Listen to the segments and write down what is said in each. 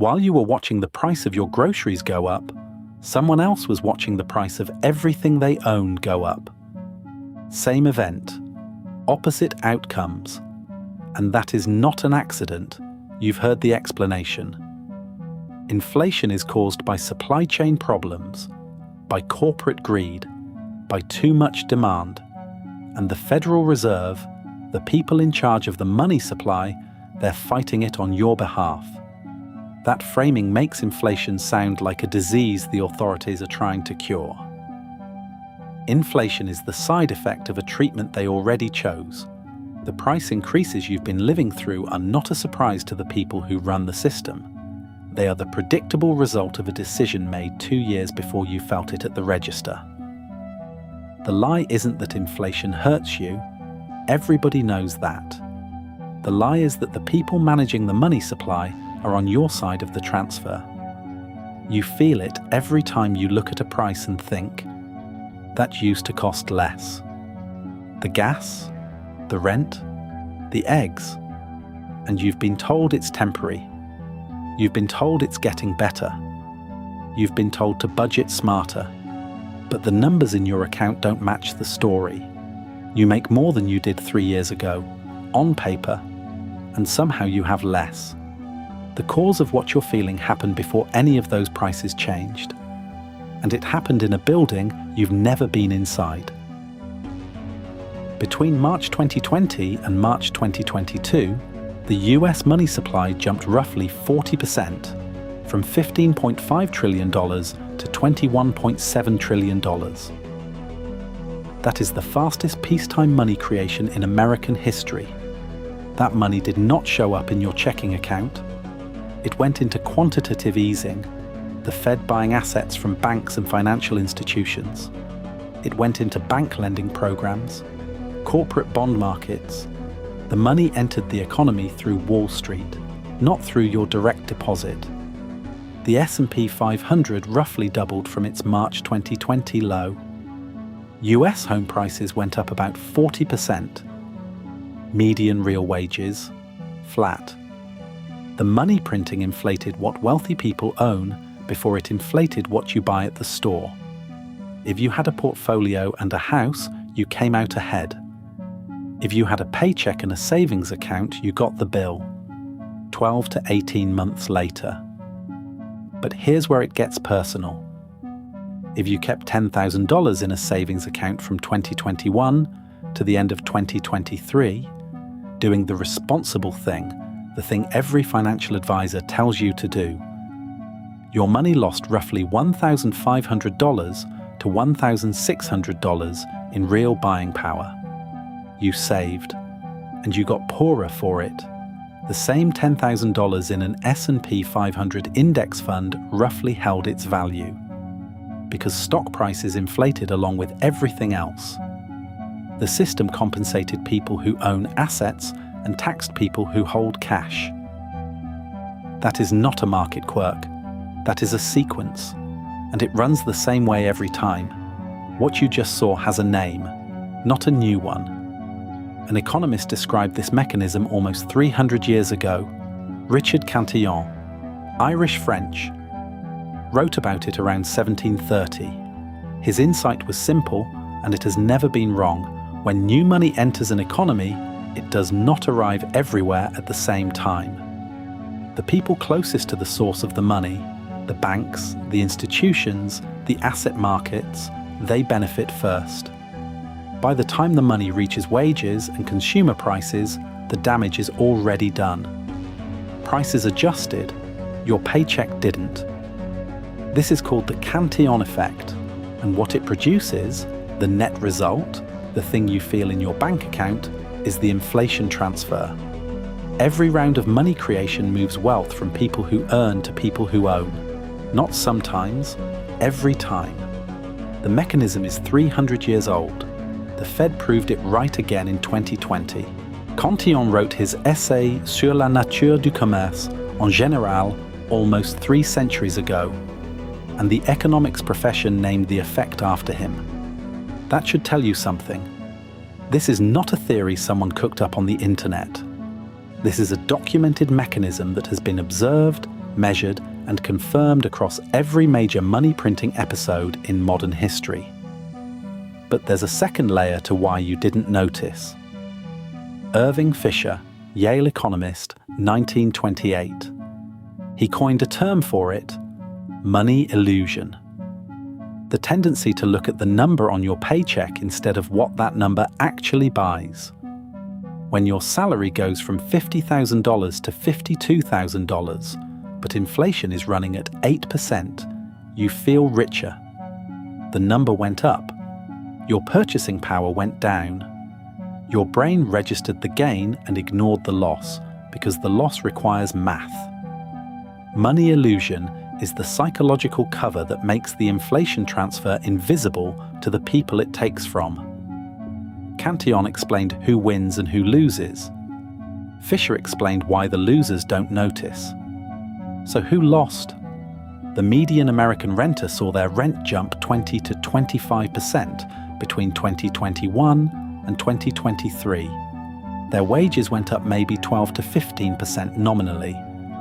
While you were watching the price of your groceries go up, someone else was watching the price of everything they owned go up. Same event, opposite outcomes. And that is not an accident. You've heard the explanation. Inflation is caused by supply chain problems, by corporate greed, by too much demand. And the Federal Reserve, the people in charge of the money supply, they're fighting it on your behalf. That framing makes inflation sound like a disease the authorities are trying to cure. Inflation is the side effect of a treatment they already chose. The price increases you've been living through are not a surprise to the people who run the system. They are the predictable result of a decision made 2 years before you felt it at the register. The lie isn't that inflation hurts you. Everybody knows that. The lie is that the people managing the money supply are on your side of the transfer. You feel it every time you look at a price and think, that used to cost less. The gas, the rent, the eggs, and you've been told it's temporary. You've been told it's getting better. You've been told to budget smarter, but the numbers in your account don't match the story. You make more than you did 3 years ago, on paper, and somehow you have less. The cause of what you're feeling happened before any of those prices changed. And it happened in a building you've never been inside. Between March 2020 and March 2022, the US money supply jumped roughly 40%, from $15.5 trillion to $21.7 trillion. That is the fastest peacetime money creation in American history. That money did not show up in your checking account. It went into quantitative easing, the Fed buying assets from banks and financial institutions. It went into bank lending programs, corporate bond markets. The money entered the economy through Wall Street, not through your direct deposit. The S&P 500 roughly doubled from its March 2020 low. US home prices went up about 40%. Median real wages, flat. The money printing inflated what wealthy people own before it inflated what you buy at the store. If you had a portfolio and a house, you came out ahead. If you had a paycheck and a savings account, you got the bill, 12 to 18 months later. But here's where it gets personal. If you kept $10,000 in a savings account from 2021 to the end of 2023, doing the responsible thing, the thing every financial advisor tells you to do, your money lost roughly $1,500 to $1,600 in real buying power. You saved, and you got poorer for it. The same $10,000 in an S&P 500 index fund roughly held its value, because stock prices inflated along with everything else. The system compensated people who own assets and taxed people who hold cash. That is not a market quirk. That is a sequence, and it runs the same way every time. What you just saw has a name, not a new one. An economist described this mechanism almost 300 years ago. Richard Cantillon, Irish-French, wrote about it around 1730. His insight was simple, and it has never been wrong. When new money enters an economy, it does not arrive everywhere at the same time. The people closest to the source of the money, the banks, the institutions, the asset markets, they benefit first. By the time the money reaches wages and consumer prices, the damage is already done. Prices adjusted, your paycheck didn't. This is called the Cantillon Effect, and what it produces, the net result, the thing you feel in your bank account, is the inflation transfer. Every round of money creation moves wealth from people who earn to people who own. Not sometimes, every time. The mechanism is 300 years old. The Fed proved it right again in 2020. Cantillon wrote his essay Sur la nature du commerce en général almost 3 centuries ago, and the economics profession named the effect after him. That should tell you something. This is not a theory someone cooked up on the internet. This is a documented mechanism that has been observed, measured, and confirmed across every major money printing episode in modern history. But there's a second layer to why you didn't notice. Irving Fisher, Yale economist, 1928. He coined a term for it: money illusion. The tendency to look at the number on your paycheck instead of what that number actually buys. When your salary goes from $50,000 to $52,000, but inflation is running at 8%, you feel richer. The number went up. Your purchasing power went down. Your brain registered the gain and ignored the loss, because the loss requires math. Money illusion is the psychological cover that makes the inflation transfer invisible to the people it takes from. Cantillon explained who wins and who loses. Fisher explained why the losers don't notice. So who lost? The median American renter saw their rent jump 20 to 25% between 2021 and 2023. Their wages went up maybe 12 to 15% nominally,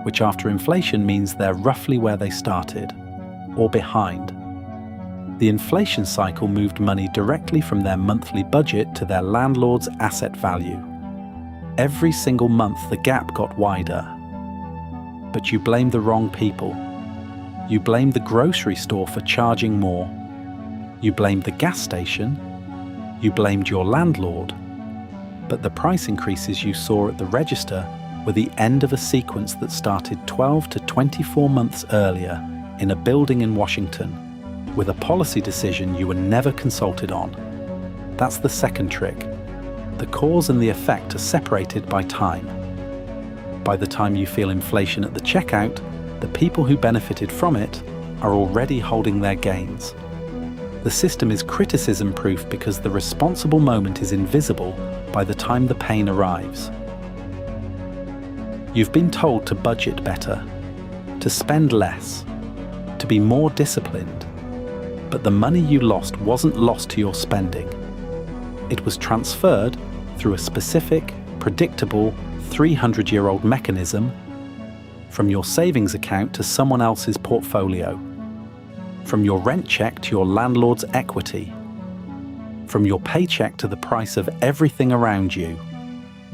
which after inflation means they're roughly where they started, or behind. The inflation cycle moved money directly from their monthly budget to their landlord's asset value. Every single month the gap got wider. But you blamed the wrong people. You blamed the grocery store for charging more. You blamed the gas station. You blamed your landlord. But the price increases you saw at the register were the end of a sequence that started 12 to 24 months earlier in a building in Washington, with a policy decision you were never consulted on. That's the second trick. The cause and the effect are separated by time. By the time you feel inflation at the checkout, the people who benefited from it are already holding their gains. The system is criticism-proof because the responsible moment is invisible by the time the pain arrives. You've been told to budget better, to spend less, to be more disciplined. But the money you lost wasn't lost to your spending. It was transferred through a specific, predictable, 300-year-old mechanism from your savings account to someone else's portfolio, from your rent check to your landlord's equity, from your paycheck to the price of everything around you.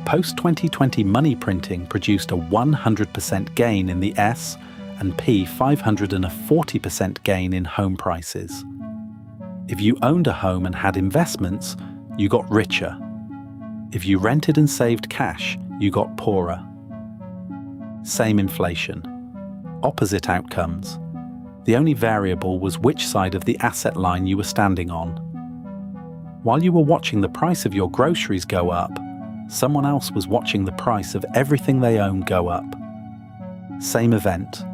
Post-2020 money printing produced a 100% gain in the S&P 500 and a 40% gain in home prices. If you owned a home and had investments, you got richer. If you rented and saved cash, you got poorer. Same inflation. Opposite outcomes. The only variable was which side of the asset line you were standing on. While you were watching the price of your groceries go up, someone else was watching the price of everything they own go up. Same event,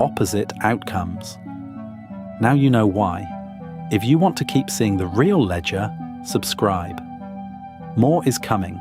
opposite outcomes. Now you know why. If you want to keep seeing the real ledger, subscribe. More is coming.